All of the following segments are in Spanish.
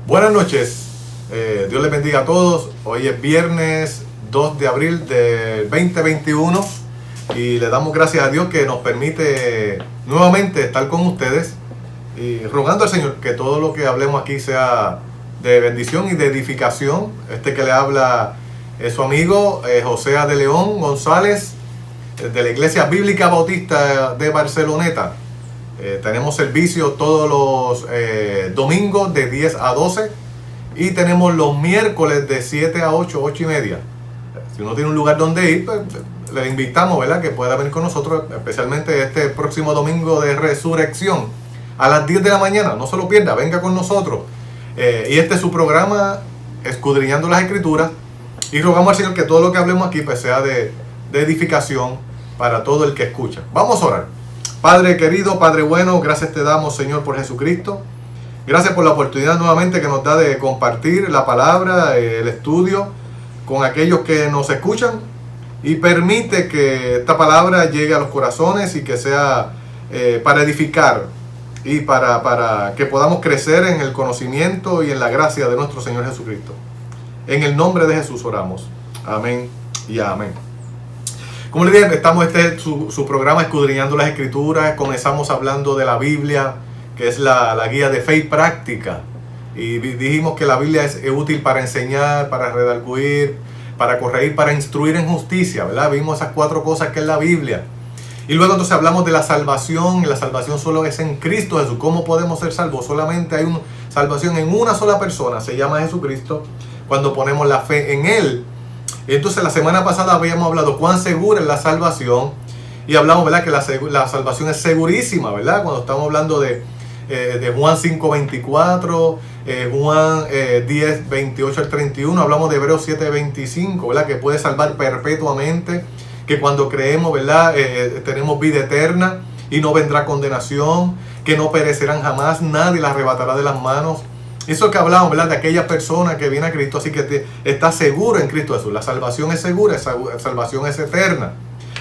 Buenas noches, Dios les bendiga a todos. Hoy es viernes 2 de abril del 2021 y le damos gracias a Dios que nos permite nuevamente estar con ustedes y rogando al Señor que todo lo que hablemos aquí sea de bendición y de edificación. Este que le habla es su amigo José de León González de la Iglesia Bíblica Bautista de Barceloneta. Tenemos servicio todos los domingos de 10 a 12 y tenemos los miércoles de 7 a 8, 8 y media. Si uno tiene un lugar donde ir, pues, le invitamos, ¿verdad?, que pueda venir con nosotros, especialmente este próximo domingo de resurrección a las 10 de la mañana. No se lo pierda, venga con nosotros. Y este es su programa, Escudriñando las Escrituras, y rogamos al Señor que todo lo que hablemos aquí pues, sea de edificación para todo el que escucha. Vamos a orar. Padre querido, Padre bueno, gracias te damos, Señor, por Jesucristo. Gracias por la oportunidad nuevamente que nos da de compartir la palabra, el estudio con aquellos que nos escuchan. Y permite que esta palabra llegue a los corazones y que sea para edificar y para que podamos crecer en el conocimiento y en la gracia de nuestro Señor Jesucristo. En el nombre de Jesús oramos. Amén y amén. Como les dije, estamos su programa Escudriñando las Escrituras. Comenzamos hablando de la Biblia, que es la guía de fe y práctica. Y dijimos que la Biblia es útil para enseñar, para redarguir, para corregir, para instruir en justicia, ¿verdad? Vimos esas 4 cosas que es la Biblia. Y luego entonces hablamos de la salvación. Y la salvación solo es en Cristo Jesús. ¿Cómo podemos ser salvos? Solamente hay una salvación en una sola persona, se llama Jesucristo, cuando ponemos la fe en Él. Entonces la semana pasada habíamos hablado cuán segura es la salvación y hablamos, ¿verdad?, que la salvación es segurísima, ¿verdad? Cuando estamos hablando de Juan 5:24, Juan 10:28 al 31, hablamos de Hebreos 7:25, ¿verdad?, que puede salvar perpetuamente, que cuando creemos, ¿verdad?, tenemos vida eterna y no vendrá condenación, que no perecerán jamás, nadie la arrebatará de las manos. Eso que hablamos, ¿verdad?, de aquella persona que viene a Cristo, así que está seguro en Cristo Jesús. La salvación es segura, la salvación es eterna.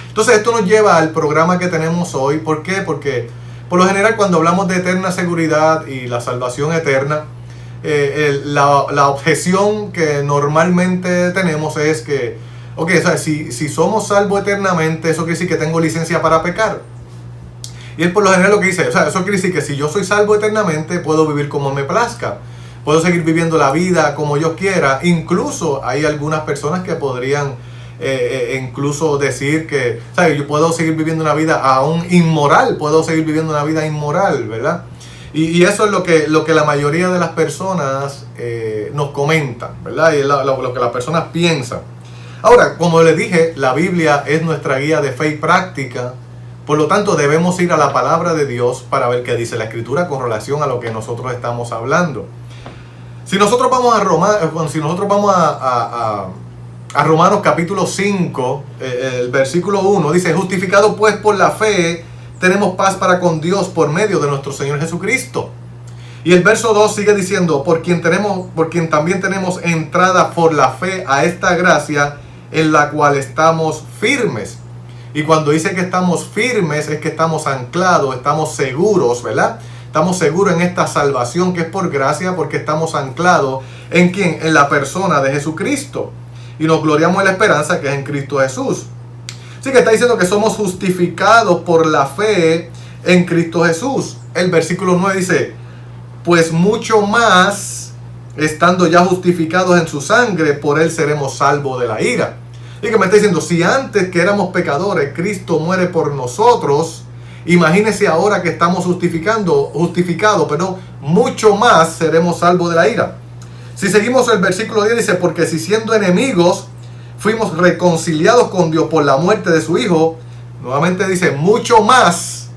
Entonces esto nos lleva al programa que tenemos hoy. ¿Por qué? Porque por lo general cuando hablamos de eterna seguridad y la salvación eterna, la objeción que normalmente tenemos es que, ok, o sea, si somos salvos eternamente, eso quiere decir que tengo licencia para pecar. Y él por lo general lo que dice, o sea, eso quiere decir que si yo soy salvo eternamente, puedo vivir como me plazca. Puedo seguir viviendo la vida como yo quiera. Incluso hay algunas personas que podrían incluso decir que, ¿sabes?, yo puedo seguir viviendo una vida aún inmoral. Puedo seguir viviendo una vida inmoral, ¿verdad? Y eso es lo que la mayoría de las personas nos comentan, ¿verdad? Y lo que las personas piensan. Ahora, como les dije, la Biblia es nuestra guía de fe y práctica. Por lo tanto, debemos ir a la palabra de Dios para ver qué dice la Escritura con relación a lo que nosotros estamos hablando. Si nosotros vamos a Romanos capítulo 5, el versículo 1, dice: justificado pues por la fe, tenemos paz para con Dios por medio de nuestro Señor Jesucristo. Y el verso 2 sigue diciendo: por quien también tenemos entrada por la fe a esta gracia en la cual estamos firmes. Y cuando dice que estamos firmes es que estamos anclados, estamos seguros, ¿verdad? Estamos seguros en esta salvación que es por gracia, porque estamos anclados ¿en quién? En la persona de Jesucristo. Y nos gloriamos en la esperanza que es en Cristo Jesús. Así que está diciendo que somos justificados por la fe en Cristo Jesús. El versículo 9 dice: pues mucho más, estando ya justificados en su sangre, por él seremos salvos de la ira. Y que me está diciendo, si antes que éramos pecadores, Cristo muere por nosotros, imagínense ahora que estamos justificados, pero mucho más seremos salvos de la ira. Si seguimos el versículo 10 dice: porque si siendo enemigos fuimos reconciliados con Dios por la muerte de su Hijo, nuevamente dice, mucho más,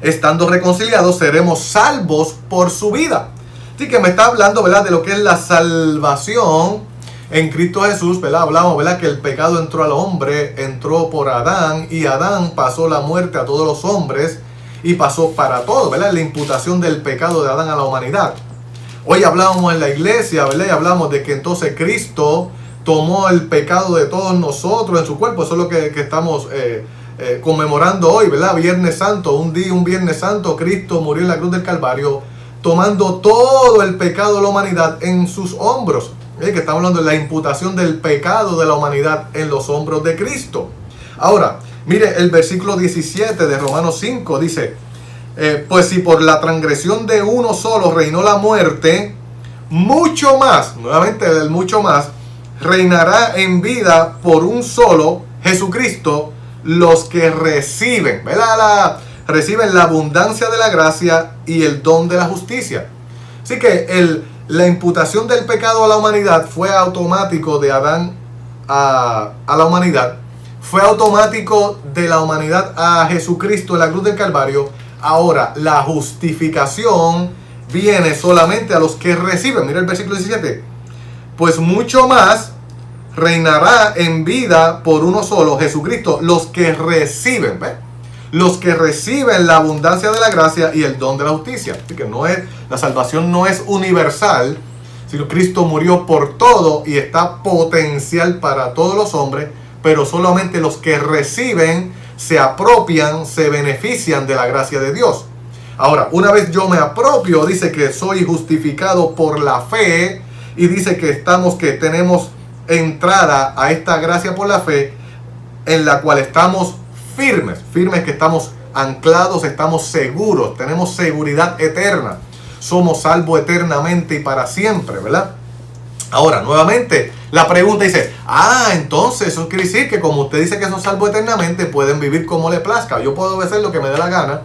estando reconciliados, seremos salvos por su vida. Así que me está hablando, ¿verdad?, de lo que es la salvación en Cristo Jesús, ¿verdad? Hablamos, ¿verdad?, que el pecado entró al hombre, entró por Adán, y Adán pasó la muerte a todos los hombres y pasó para todos, ¿verdad?, la imputación del pecado de Adán a la humanidad. Hoy hablamos en la iglesia, ¿verdad?, y hablamos de que entonces Cristo tomó el pecado de todos nosotros en su cuerpo. Eso es lo que estamos conmemorando hoy, ¿verdad? Viernes Santo, un Viernes Santo, Cristo murió en la cruz del Calvario, tomando todo el pecado de la humanidad en sus hombros. Que estamos hablando de la imputación del pecado de la humanidad en los hombros de Cristo. Ahora, mire el versículo 17 de Romanos 5, dice, pues si por la transgresión de uno solo reinó la muerte, mucho más, nuevamente el mucho más, reinará en vida por un solo, Jesucristo, los que reciben, ¿verdad? Reciben la abundancia de la gracia y el don de la justicia. Así que la imputación del pecado a la humanidad fue automático de Adán a la humanidad. Fue automático de la humanidad a Jesucristo en la cruz del Calvario. Ahora, la justificación viene solamente a los que reciben. Mira el versículo 17. Pues mucho más reinará en vida por uno solo, Jesucristo, los que reciben, ¿ves? Los que reciben la abundancia de la gracia y el don de la justicia. Así que la salvación no es universal, sino Cristo murió por todo y está potencial para todos los hombres, pero solamente los que reciben se apropian, se benefician de la gracia de Dios. Ahora, una vez yo me apropio, dice que soy justificado por la fe y dice que tenemos entrada a esta gracia por la fe, en la cual estamos firmes que estamos anclados, estamos seguros, tenemos seguridad eterna, somos salvos eternamente y para siempre, ¿verdad? Ahora, nuevamente, la pregunta dice, entonces eso quiere decir que como usted dice que son salvos eternamente, pueden vivir como le plazca, yo puedo hacer lo que me dé la gana,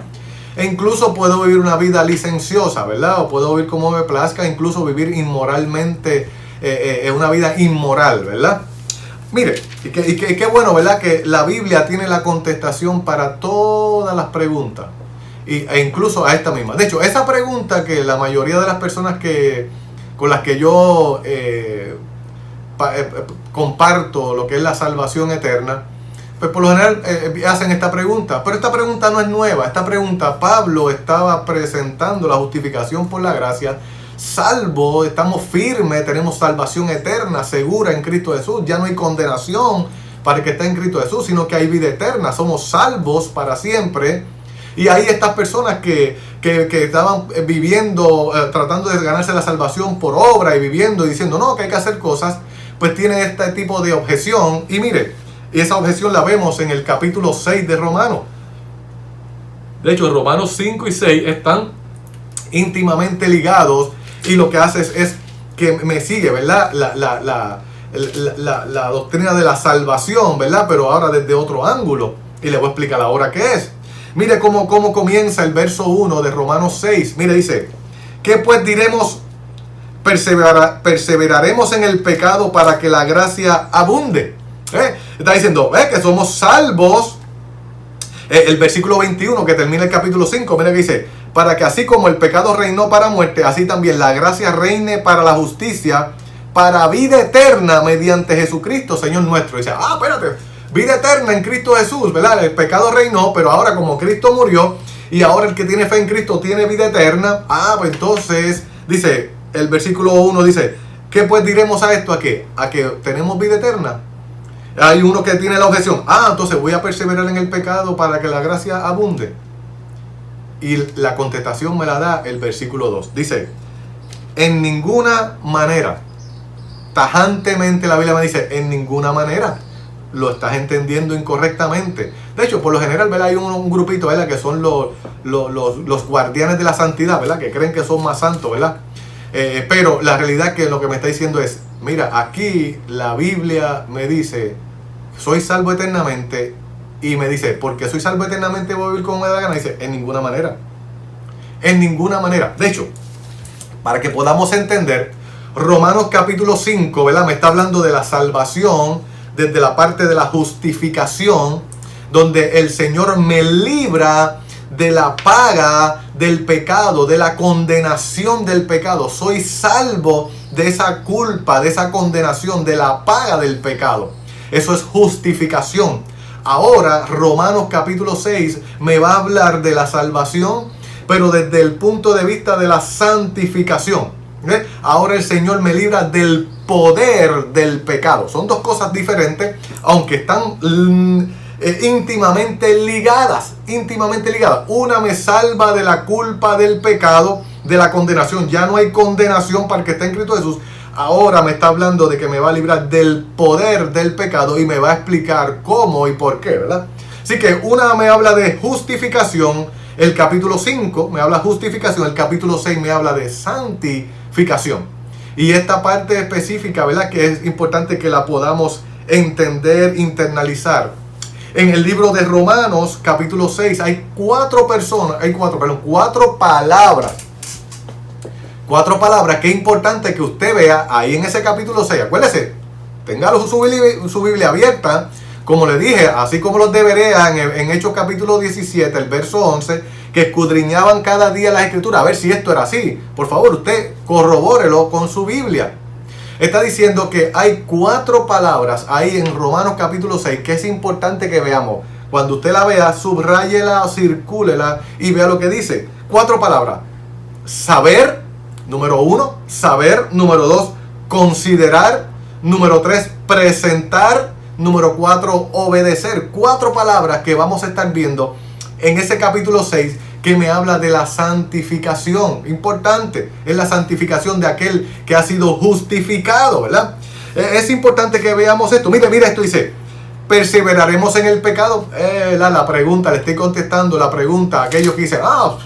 e incluso puedo vivir una vida licenciosa, ¿verdad? O puedo vivir como me plazca, incluso vivir inmoralmente, una vida inmoral, ¿verdad? Mire, y qué bueno, ¿verdad? Que la Biblia tiene la contestación para todas las preguntas. E incluso a esta misma. De hecho, esa pregunta que la mayoría de las personas con las que yo comparto lo que es la salvación eterna, pues por lo general hacen esta pregunta. Pero esta pregunta no es nueva. Esta pregunta, Pablo estaba presentando la justificación por la gracia. Salvo, estamos firmes, tenemos salvación eterna, segura en Cristo Jesús. Ya no hay condenación para el que está en Cristo Jesús, sino que hay vida eterna. Somos salvos para siempre. Y ahí estas personas que estaban viviendo, tratando de ganarse la salvación por obra y viviendo y diciendo no, que hay que hacer cosas, pues tienen este tipo de objeción. Y mire, esa objeción la vemos en el capítulo 6 de Romanos. De hecho, Romanos 5 y 6 están íntimamente ligados. Y lo que hace es que me sigue, ¿verdad? La doctrina de la salvación, ¿verdad? Pero ahora desde otro ángulo. Y le voy a explicar ahora qué es. Mire cómo comienza el verso 1 de Romanos 6. Mire, dice, ¿qué pues diremos? Perseveraremos en el pecado para que la gracia abunde. Está diciendo, que somos salvos. El versículo 21 que termina el capítulo 5, mira que dice, para que así como el pecado reinó para muerte, así también la gracia reine para la justicia, para vida eterna mediante Jesucristo, Señor nuestro. Y dice, espérate, vida eterna en Cristo Jesús, ¿verdad? El pecado reinó, pero ahora como Cristo murió, y ahora el que tiene fe en Cristo tiene vida eterna, pues entonces, dice, el versículo 1 dice, ¿qué pues diremos a esto? ¿A qué? ¿A que tenemos vida eterna? Hay uno que tiene la objeción, entonces voy a perseverar en el pecado para que la gracia abunde. Y la contestación me la da el versículo 2. Dice, en ninguna manera. Tajantemente la Biblia me dice, en ninguna manera. Lo estás entendiendo incorrectamente. De hecho, por lo general, ¿verdad? Hay un grupito, ¿verdad? Que son los guardianes de la santidad, ¿verdad? Que creen que son más santos, ¿verdad? Pero la realidad es que lo que me está diciendo es, mira, aquí la Biblia me dice, soy salvo eternamente. Y me dice, porque soy salvo eternamente voy a vivir como me da la gana. Dice, en ninguna manera. En ninguna manera. De hecho, para que podamos entender, Romanos capítulo 5, ¿verdad? Me está hablando de la salvación desde la parte de la justificación, donde el Señor me libra de la paga del pecado, de la condenación del pecado. Soy salvo de esa culpa, de esa condenación, de la paga del pecado. Eso es justificación. Ahora, Romanos capítulo 6 me va a hablar de la salvación, pero desde el punto de vista de la santificación. Ahora el Señor me libra del poder del pecado. Son dos cosas diferentes, aunque están íntimamente ligadas. Una me salva de la culpa del pecado de la condenación. Ya no hay condenación para el que está en Cristo Jesús. Ahora me está hablando de que me va a librar del poder del pecado y me va a explicar cómo y por qué, ¿verdad? Así que una me habla de justificación, el capítulo 5 me habla de justificación, el capítulo 6 me habla de santificación. Y esta parte específica, ¿verdad?, que es importante que la podamos entender, internalizar. En el libro de Romanos, capítulo 6, hay cuatro palabras. Cuatro palabras que es importante que usted vea ahí en ese capítulo 6. Acuérdese, tenga su Biblia abierta. Como le dije, así como los de Berea en Hechos capítulo 17, el verso 11, que escudriñaban cada día las escrituras, a ver si esto era así. Por favor, usted corrobórelo con su Biblia. Está diciendo que hay cuatro palabras ahí en Romanos capítulo 6 que es importante que veamos. Cuando usted la vea, subráyela o circúlela y vea lo que dice. Cuatro palabras. Saber, número 1. Saber, número 2. Considerar, número 3. Presentar, número 4, obedecer. Cuatro palabras que vamos a estar viendo en ese capítulo 6 que me habla de la santificación. Importante, es la santificación de aquel que ha sido justificado, ¿verdad? Es importante que veamos esto. Mira esto, dice, ¿perseveraremos en el pecado? La pregunta, le estoy contestando la pregunta a aquellos que dicen,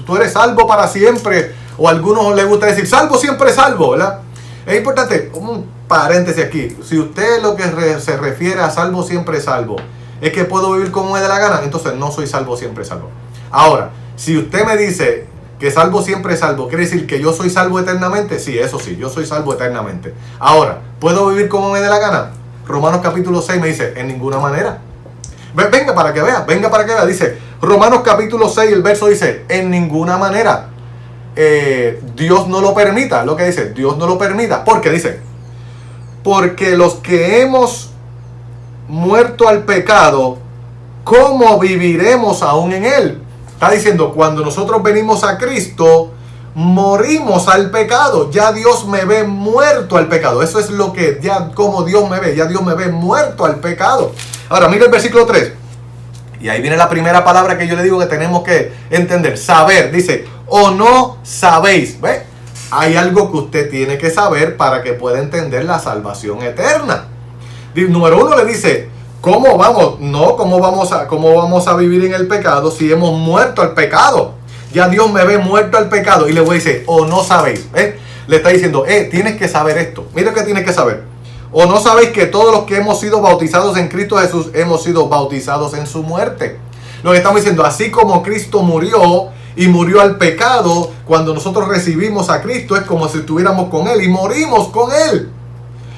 tú eres salvo para siempre, o a algunos les gusta decir, salvo siempre salvo, ¿verdad? Es importante, un paréntesis aquí, si usted lo que se refiere a salvo siempre salvo, es que puedo vivir como me dé la gana, entonces no soy salvo siempre salvo. Ahora, si usted me dice que salvo siempre salvo, ¿quiere decir que yo soy salvo eternamente? Sí, eso sí, yo soy salvo eternamente. Ahora, ¿puedo vivir como me dé la gana? Romanos capítulo 6 me dice, en ninguna manera. Venga para que vea, dice, Romanos capítulo 6, el verso dice, en ninguna manera. Dios no lo permita, lo que dice, Dios no lo permita. ¿Por qué? Dice, porque los que hemos muerto al pecado, ¿cómo viviremos aún en él? Está diciendo, cuando nosotros venimos a Cristo, morimos al pecado. Ya Dios me ve muerto al pecado. Eso es lo que, ya como Dios me ve, ya Dios me ve muerto al pecado. Ahora, mira el versículo 3. Y ahí viene la primera palabra que yo le digo que tenemos que entender. Saber, dice, o no sabéis. ¿Ve? Hay algo que usted tiene que saber para que pueda entender la salvación eterna. Número 1 le dice, ¿cómo vamos? No, ¿cómo vamos a vivir en el pecado si hemos muerto al pecado? Ya Dios me ve muerto al pecado. Y le voy a decir, o no sabéis. Le está diciendo, tienes que saber esto. Mira que tienes que saber. O no sabéis que todos los que hemos sido bautizados en Cristo Jesús hemos sido bautizados en su muerte. Lo que estamos diciendo, así como Cristo murió y murió al pecado, cuando nosotros recibimos a Cristo es como si estuviéramos con Él y morimos con Él.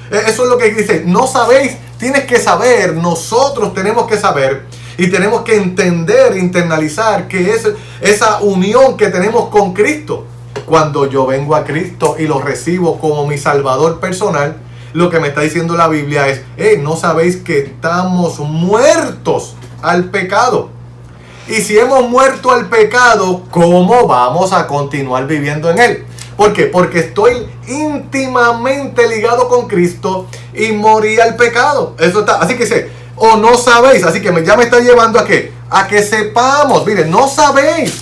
Eso es lo que dice, no sabéis, tienes que saber, nosotros tenemos que saber y tenemos que entender, internalizar que es esa unión que tenemos con Cristo. Cuando yo vengo a Cristo y lo recibo como mi Salvador personal, lo que me está diciendo la Biblia es, no sabéis que estamos muertos al pecado. Y si hemos muerto al pecado, ¿cómo vamos a continuar viviendo en él? ¿Por qué? Porque estoy íntimamente ligado con Cristo y morí al pecado. Eso está. Así que dice, o no sabéis. Así que ya me está llevando a qué? A que sepamos. Miren, no sabéis.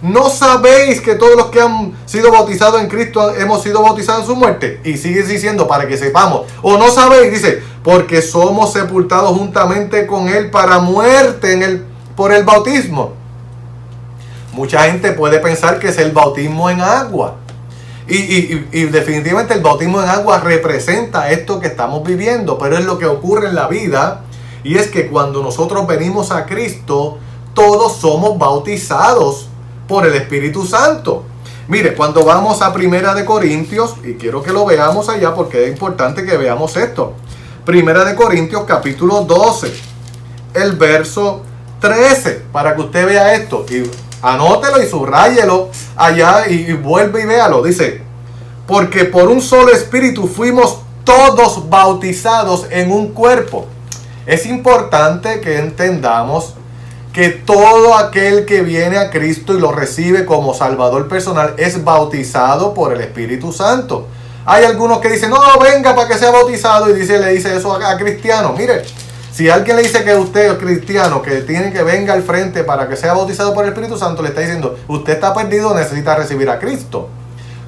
No sabéis que todos los que han sido bautizados en Cristo hemos sido bautizados en su muerte. Y sigue diciendo para que sepamos. O no sabéis, dice, porque somos sepultados juntamente con Él para muerte por el bautismo. Mucha gente puede pensar que es el bautismo en agua. Y definitivamente el bautismo en agua representa esto que estamos viviendo. Pero es lo que ocurre en la vida. Y es que cuando nosotros venimos a Cristo, todos somos bautizados por el Espíritu Santo. Mire, cuando vamos a Primera de Corintios, y quiero que lo veamos allá porque es importante que veamos esto. Primera de Corintios capítulo 12, el verso 13, para que usted vea esto. Y anótelo y subráyelo allá y vuelve y véalo. Dice, porque por un solo Espíritu fuimos todos bautizados en un cuerpo. Es importante que entendamos que todo aquel que viene a Cristo y lo recibe como Salvador personal es bautizado por el Espíritu Santo. Hay algunos que dicen, no, venga para que sea bautizado, y le dice eso a cristianos. Mire, si alguien le dice que usted es cristiano, que tiene que venga al frente para que sea bautizado por el Espíritu Santo, le está diciendo, usted está perdido, necesita recibir a Cristo.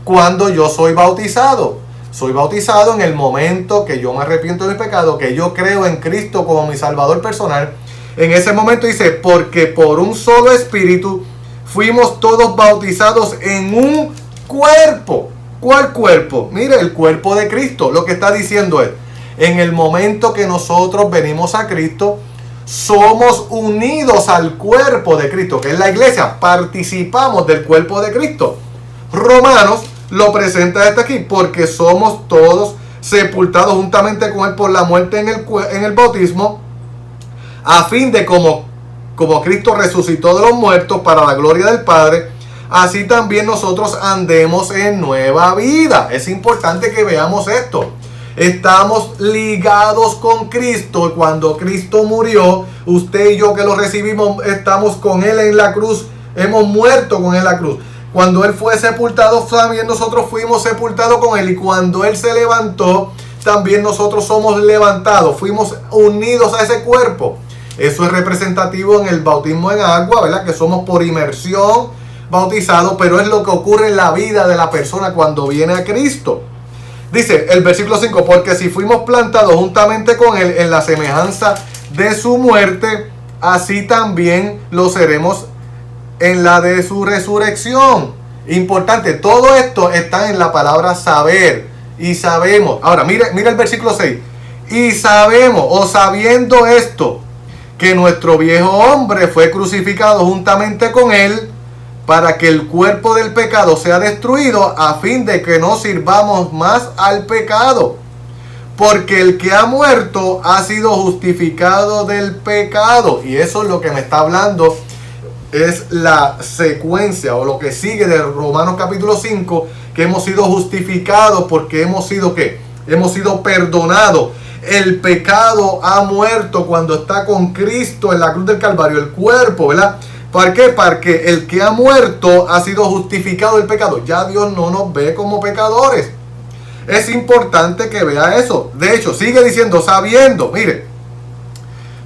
cuando yo soy bautizado. Soy bautizado en el momento que yo me arrepiento de mi pecado, que yo creo en Cristo como mi Salvador personal. En ese momento dice, porque por un solo Espíritu fuimos todos bautizados en un cuerpo. ¿Cuál cuerpo? Mire, el cuerpo de Cristo. Lo que está diciendo es, en el momento que nosotros venimos a Cristo, somos unidos al cuerpo de Cristo, que es la iglesia. Participamos del cuerpo de Cristo. Romanos lo presenta esto aquí, porque somos todos sepultados juntamente con él por la muerte en el bautismo, a fin de como Cristo resucitó de los muertos para la gloria del Padre, así también nosotros andemos en nueva vida. Es importante que veamos esto. Estamos ligados con Cristo, y cuando Cristo murió, usted y yo que lo recibimos, estamos con Él en la cruz, hemos muerto con Él en la cruz. Cuando Él fue sepultado, también nosotros fuimos sepultados con Él. Y cuando Él se levantó, también nosotros somos levantados. Fuimos unidos a ese cuerpo. Eso es representativo en el bautismo en agua, ¿verdad? Que somos por inmersión bautizados, pero es lo que ocurre en la vida de la persona cuando viene a Cristo. Dice el versículo 5, porque si fuimos plantados juntamente con Él en la semejanza de su muerte, así también lo seremos en la de su resurrección. Importante, todo esto está en la palabra saber. Y sabemos, ahora mira el versículo 6. Y sabemos, o sabiendo esto, que nuestro viejo hombre fue crucificado juntamente con Él, para que el cuerpo del pecado sea destruido, a fin de que no sirvamos más al pecado. Porque el que ha muerto ha sido justificado del pecado. Y eso es lo que me está hablando, es la secuencia o lo que sigue de Romanos capítulo 5, que hemos sido justificados porque hemos sido ¿qué? Hemos sido perdonados. El pecado ha muerto cuando está con Cristo en la cruz del Calvario, el cuerpo, ¿verdad? ¿Para qué? Porque el que ha muerto ha sido justificado del pecado. Ya Dios no nos ve como pecadores. Es importante que vea eso. De hecho, sigue diciendo, sabiendo, mire,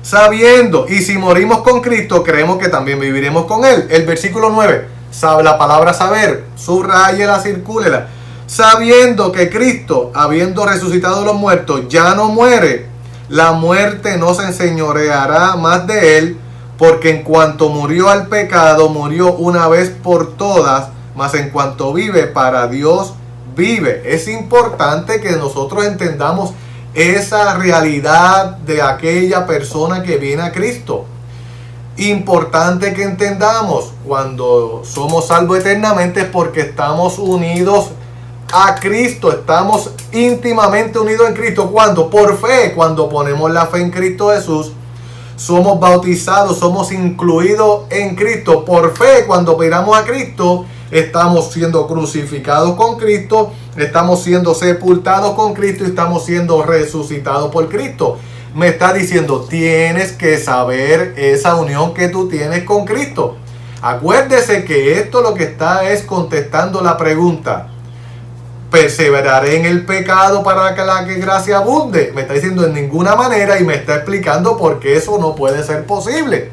sabiendo, y si morimos con Cristo, creemos que también viviremos con Él. El versículo 9, sabe la palabra saber, subrayela, circúlela. Sabiendo que Cristo, habiendo resucitado de los muertos, ya no muere, la muerte no se enseñoreará más de Él, porque en cuanto murió al pecado, murió una vez por todas, mas en cuanto vive, para Dios vive. Es importante que nosotros entendamos esa realidad de aquella persona que viene a Cristo. Importante que entendamos, cuando somos salvos eternamente es porque estamos unidos a Cristo, estamos íntimamente unidos en Cristo. ¿Cuándo? Por fe. Cuando ponemos la fe en Cristo Jesús, somos bautizados, somos incluidos en Cristo. Por fe, cuando miramos a Cristo, estamos siendo crucificados con Cristo, estamos siendo sepultados con Cristo y estamos siendo resucitados por Cristo. Me está diciendo, tienes que saber esa unión que tú tienes con Cristo. Acuérdese que esto lo que está es contestando la pregunta: ¿perseveraré en el pecado para que la gracia abunde? Me está diciendo en ninguna manera, y me está explicando por qué eso no puede ser posible.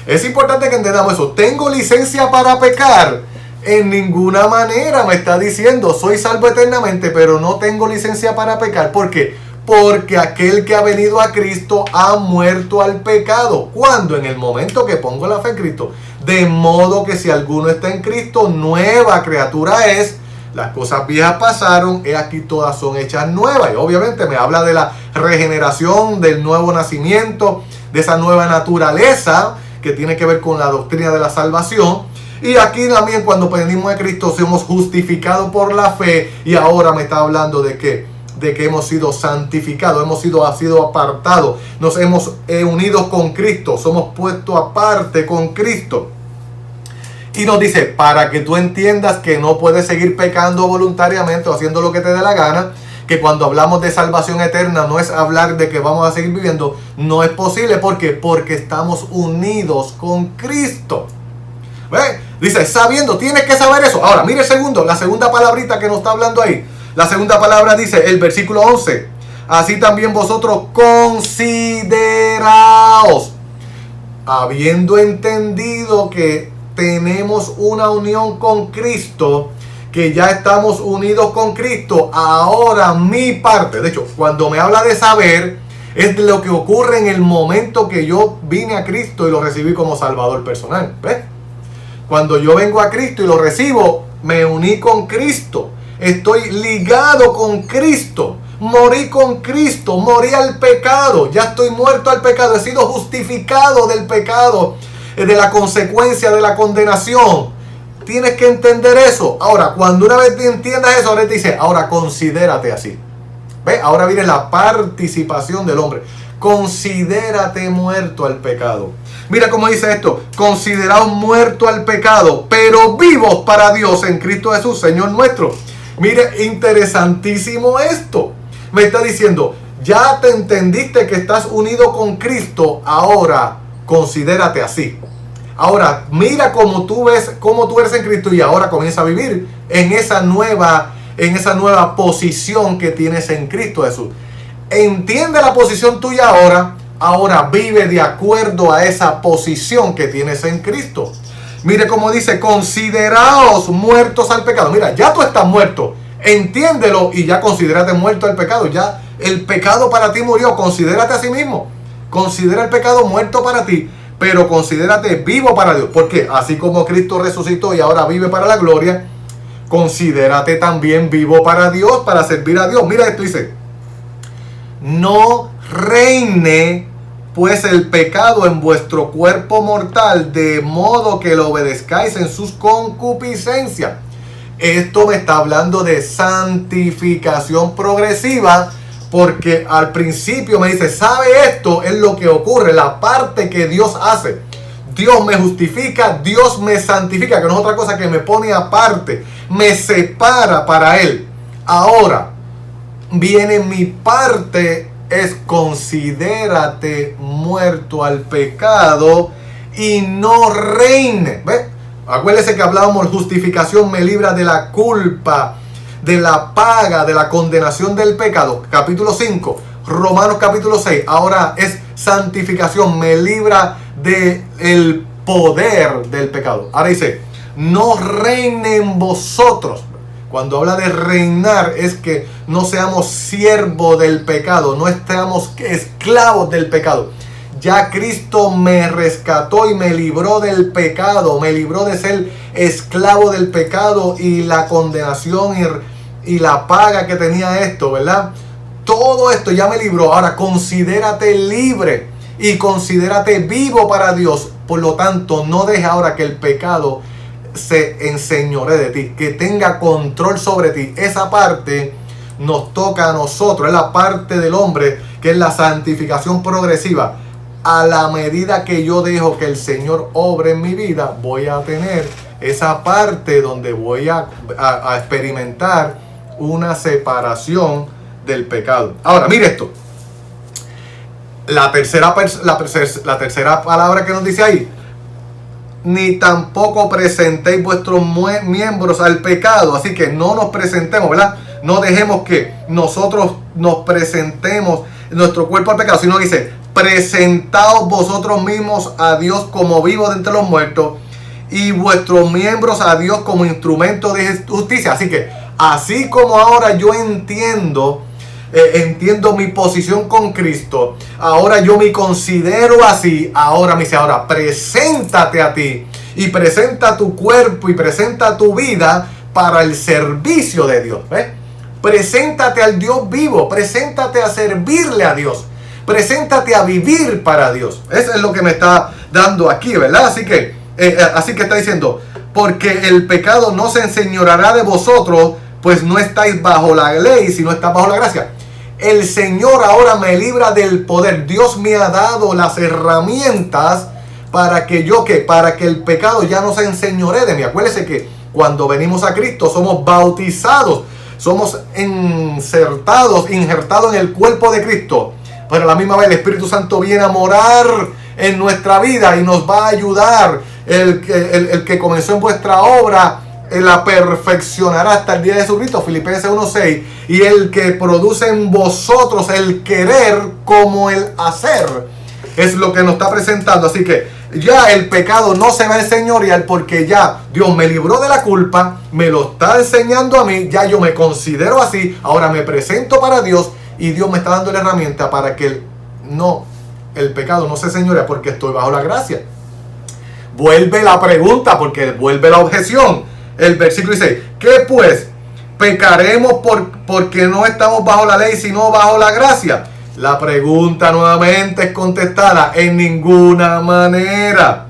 Es importante que entendamos eso. ¿Tengo licencia para pecar? En ninguna manera. Me está diciendo, soy salvo eternamente, pero no tengo licencia para pecar. ¿Por qué? Porque aquel que ha venido a Cristo ha muerto al pecado. ¿Cuándo? En el momento que pongo la fe en Cristo. De modo que si alguno está en Cristo, nueva criatura es. Las cosas viejas pasaron, he aquí todas son hechas nuevas. Y obviamente me habla de la regeneración, del nuevo nacimiento, de esa nueva naturaleza que tiene que ver con la doctrina de la salvación. Y aquí también cuando venimos a Cristo somos justificados por la fe. Y ahora me está hablando de qué? De que hemos sido santificados, hemos sido apartados, nos hemos unido con Cristo, somos puestos aparte con Cristo. Y nos dice, para que tú entiendas que no puedes seguir pecando voluntariamente o haciendo lo que te dé la gana, que cuando hablamos de salvación eterna no es hablar de que vamos a seguir viviendo, no es posible. ¿Por qué? Porque estamos unidos con Cristo. ¿Ve? Dice, sabiendo, tienes que saber eso. Ahora, mire la segunda palabrita que nos está hablando ahí. La segunda palabra dice, el versículo 11, así también vosotros consideraos, habiendo entendido que tenemos una unión con Cristo, que ya estamos unidos con Cristo, ahora mi parte. De hecho, cuando me habla de saber, es de lo que ocurre en el momento que yo vine a Cristo y lo recibí como Salvador personal. ¿Ves? Cuando yo vengo a Cristo y lo recibo, me uní con Cristo. Estoy ligado con Cristo. Morí con Cristo. Morí al pecado. Ya estoy muerto al pecado. He sido justificado del pecado, de la consecuencia de la condenación. Tienes que entender eso. Ahora, cuando una vez te entiendas eso, ahora te dice, ahora considérate así. ¿Ve? Ahora viene la participación del hombre. Considérate muerto al pecado. Mira cómo dice esto. Consideraos muerto al pecado, pero vivos para Dios en Cristo Jesús, Señor nuestro. Mire, interesantísimo esto. Me está diciendo, ya te entendiste que estás unido con Cristo, ahora considérate así. Ahora, mira cómo tú eres en Cristo y ahora comienza a vivir en esa nueva posición que tienes en Cristo Jesús. Entiende la posición tuya ahora vive de acuerdo a esa posición que tienes en Cristo. Mire cómo dice, consideraos muertos al pecado. Mira, ya tú estás muerto, entiéndelo y ya considérate muerto al pecado. Ya el pecado para ti murió, considérate a sí mismo. Considera el pecado muerto para ti, pero considérate vivo para Dios. Porque así como Cristo resucitó y ahora vive para la gloria, considérate también vivo para Dios, para servir a Dios. Mira esto, dice, no reine pues el pecado en vuestro cuerpo mortal, de modo que lo obedezcáis en sus concupiscencias. Esto me está hablando de santificación progresiva, porque al principio me dice, ¿sabe esto? Es lo que ocurre, la parte que Dios hace. Dios me justifica, Dios me santifica, que no es otra cosa que me pone aparte, me separa para Él. Ahora, viene mi parte, es considérate muerto al pecado y no reine. ¿Ves? Acuérdese que hablábamos, justificación me libra de la culpa, de la paga, de la condenación del pecado. Capítulo 5, Romanos capítulo 6. Ahora es santificación, me libra del poder del pecado. Ahora dice, no reine en vosotros. Cuando habla de reinar es que no seamos siervos del pecado, no estemos esclavos del pecado. Ya Cristo me rescató y me libró del pecado, me libró de ser esclavo del pecado y la condenación y la paga que tenía esto, ¿verdad? Todo esto ya me libró. Ahora considérate libre y considérate vivo para Dios. Por lo tanto, no dejes ahora que el pecado se enseñoree de ti, que tenga control sobre ti. Esa parte nos toca a nosotros, es la parte del hombre, que es la santificación progresiva. A la medida que yo dejo que el Señor obre en mi vida, voy a tener esa parte donde voy a experimentar una separación del pecado. Ahora, mire esto. La tercera palabra que nos dice ahí, ni tampoco presentéis vuestros miembros al pecado. Así que no nos presentemos, ¿verdad? No dejemos que nosotros nos presentemos nuestro cuerpo al pecado, sino dice, presentaos vosotros mismos a Dios como vivos de entre los muertos y vuestros miembros a Dios como instrumento de justicia. Así que, así como ahora yo entiendo mi posición con Cristo, ahora yo me considero así, ahora me dice, ahora preséntate a ti y presenta tu cuerpo y presenta tu vida para el servicio de Dios. ¿Ves? Preséntate al Dios vivo, preséntate a servirle a Dios, preséntate a vivir para Dios. Eso es lo que me está dando aquí, ¿verdad? Así que está diciendo, porque el pecado no se enseñoreará de vosotros, pues no estáis bajo la ley, sino estáis bajo la gracia. El Señor ahora me libra del poder. Dios me ha dado las herramientas para que el pecado ya no se enseñoree de mí. Acuérdese que cuando venimos a Cristo somos bautizados, somos injertados en el cuerpo de Cristo. Pero a la misma vez el Espíritu Santo viene a morar en nuestra vida y nos va a ayudar. El que comenzó en vuestra obra, la perfeccionará hasta el día de Jesucristo, Filipenses 1:6, y el que produce en vosotros el querer como el hacer, es lo que nos está presentando. Así que Ya el pecado no se va a enseñorear porque ya Dios me libró de la culpa, me lo está enseñando a mí, ya yo me considero así, ahora me presento para Dios y Dios me está dando la herramienta para que el pecado no se enseñorea porque estoy bajo la gracia. Vuelve la pregunta, porque vuelve la objeción. El versículo dice, ¿qué pues? ¿Pecaremos porque no estamos bajo la ley sino bajo la gracia? La pregunta nuevamente es contestada: en ninguna manera.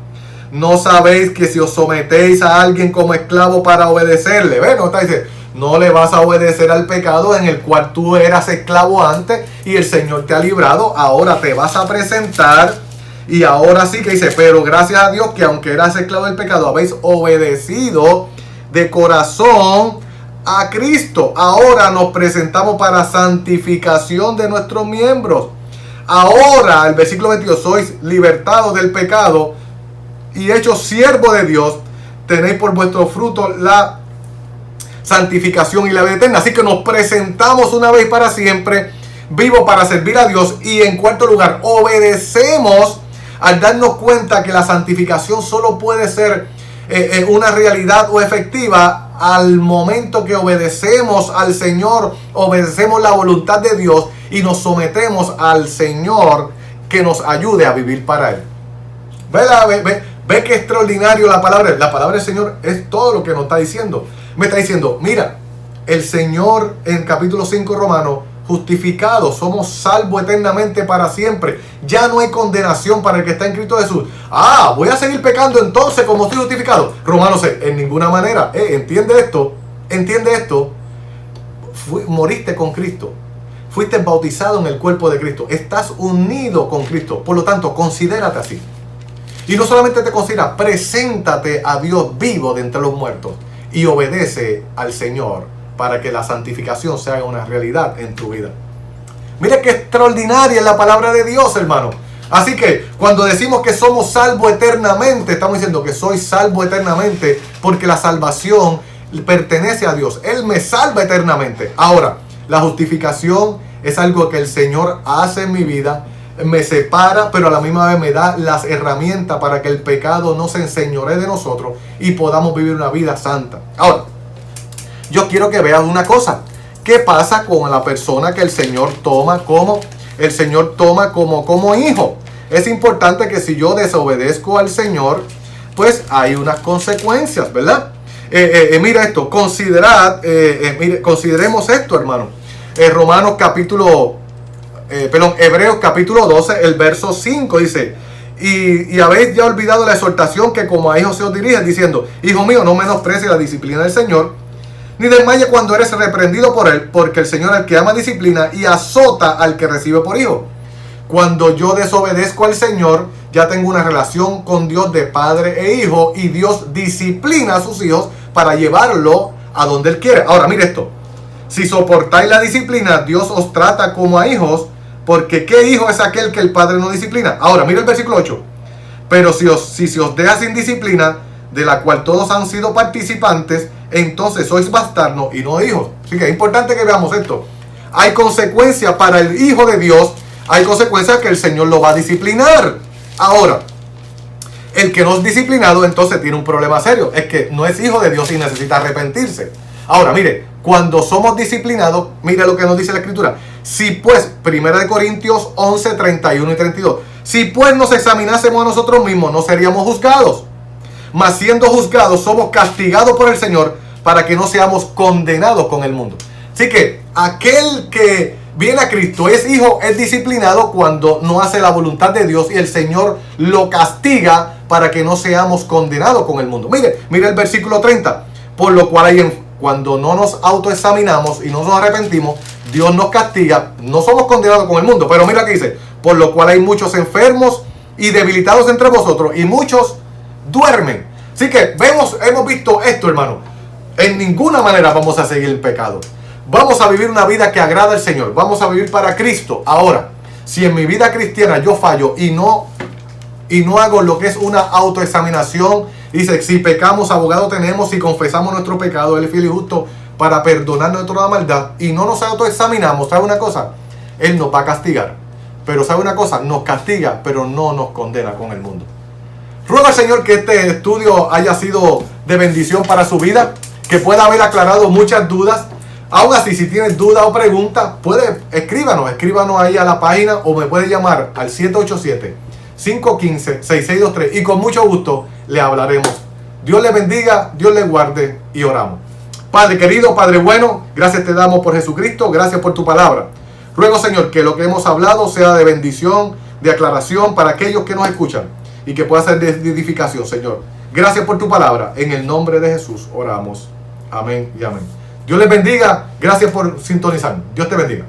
¿No sabéis que si os sometéis a alguien como esclavo para obedecerle? Bueno, está diciendo, no le vas a obedecer al pecado en el cual tú eras esclavo antes y el Señor te ha librado. Ahora te vas a presentar y ahora sí que dice, pero gracias a Dios que aunque eras esclavo del pecado, habéis obedecido de corazón a Cristo. Ahora nos presentamos para santificación de nuestros miembros. Ahora, el versículo 22, sois libertados del pecado y hechos siervos de Dios. Tenéis por vuestro fruto la santificación y la vida eterna. Así que nos presentamos una vez para siempre, vivos para servir a Dios. Y en cuarto lugar, obedecemos al darnos cuenta que la santificación solo puede ser una realidad o efectiva al momento que obedecemos al Señor, obedecemos la voluntad de Dios y nos sometemos al Señor que nos ayude a vivir para Él. Ve qué extraordinario la palabra. La palabra del Señor es todo lo que nos está diciendo. Me está diciendo, mira, el Señor en capítulo 5 Romanos, justificados, somos salvos eternamente para siempre. Ya no hay condenación para el que está en Cristo Jesús. Voy a seguir pecando entonces como estoy justificado. Romanos 6, en ninguna manera. Entiende esto. Moriste con Cristo. Fuiste bautizado en el cuerpo de Cristo. Estás unido con Cristo. Por lo tanto, considérate así. Y no solamente te considera, preséntate a Dios vivo de entre los muertos y obedece al Señor para que la santificación se haga una realidad en tu vida. Mira qué extraordinaria es la palabra de Dios, hermano. Así que cuando decimos que somos salvos eternamente, estamos diciendo que soy salvo eternamente porque la salvación pertenece a Dios. Él me salva eternamente. Ahora, la justificación es algo que el Señor hace en mi vida, me separa, pero a la misma vez me da las herramientas para que el pecado no se enseñoree de nosotros y podamos vivir una vida santa. Ahora, yo quiero que veas una cosa. ¿Qué pasa con la persona que el Señor toma como hijo? Es importante que si yo desobedezco al Señor, pues hay unas consecuencias, ¿verdad? Mira esto, consideremos esto, hermano. Hebreos capítulo 12, el verso 5 dice, y habéis ya olvidado la exhortación que como a hijos se os dirige, diciendo, hijo mío, no menosprecies la disciplina del Señor, ni desmayes cuando eres reprendido por Él, porque el Señor al que ama disciplina y azota al que recibe por hijo. Cuando yo desobedezco al Señor, ya tengo una relación con Dios de padre e hijo, y Dios disciplina a sus hijos para llevarlo a donde Él quiere. Ahora, mire esto. Si soportáis la disciplina, Dios os trata como a hijos, porque ¿qué hijo es aquel que el padre no disciplina? Ahora, mire el versículo 8. Pero si se os deja sin disciplina, de la cual todos han sido participantes, entonces sois bastardos y no hijos. Así que es importante que veamos esto. Hay consecuencias para el hijo de Dios, hay consecuencias que el Señor lo va a disciplinar. Ahora, el que no es disciplinado entonces tiene un problema serio. Es que no es hijo de Dios y necesita arrepentirse. Ahora, mire, cuando somos disciplinados, mire lo que nos dice la Escritura. Si pues, 1 Corintios 11, 31 y 32. Si pues nos examinásemos a nosotros mismos, no seríamos juzgados. Mas siendo juzgados, somos castigados por el Señor para que no seamos condenados con el mundo. Así que aquel que viene a Cristo es hijo, es disciplinado cuando no hace la voluntad de Dios y el Señor lo castiga para que no seamos condenados con el mundo. Mire el versículo 30. Por lo cual cuando no nos autoexaminamos y no nos arrepentimos, Dios nos castiga. No somos condenados con el mundo, pero mira que dice, por lo cual hay muchos enfermos y debilitados entre vosotros y muchos duermen. Así que hemos visto esto, hermano. En ninguna manera vamos a seguir el pecado. Vamos a vivir una vida que agrada al Señor. Vamos a vivir para Cristo. Ahora, si en mi vida cristiana yo fallo y no hago lo que es una autoexaminación, dice, si pecamos, abogado tenemos, si confesamos nuestro pecado, Él es fiel y justo para perdonarnos de toda maldad, y no nos autoexaminamos, ¿sabe una cosa? Él nos va a castigar. Pero ¿sabe una cosa? Nos castiga, pero no nos condena con el mundo. Ruego al Señor que este estudio haya sido de bendición para su vida, que pueda haber aclarado muchas dudas. Aún así, si tienes dudas o preguntas, escríbanos ahí a la página o me puede llamar al 787-515-6623 y con mucho gusto le hablaremos. Dios le bendiga, Dios le guarde y oramos. Padre querido, Padre bueno, gracias te damos por Jesucristo, gracias por tu palabra. Ruego, Señor, que lo que hemos hablado sea de bendición, de aclaración para aquellos que nos escuchan y que pueda ser de edificación, Señor. Gracias por tu palabra. En el nombre de Jesús oramos. Amén y amén. Dios les bendiga. Gracias por sintonizar. Dios te bendiga.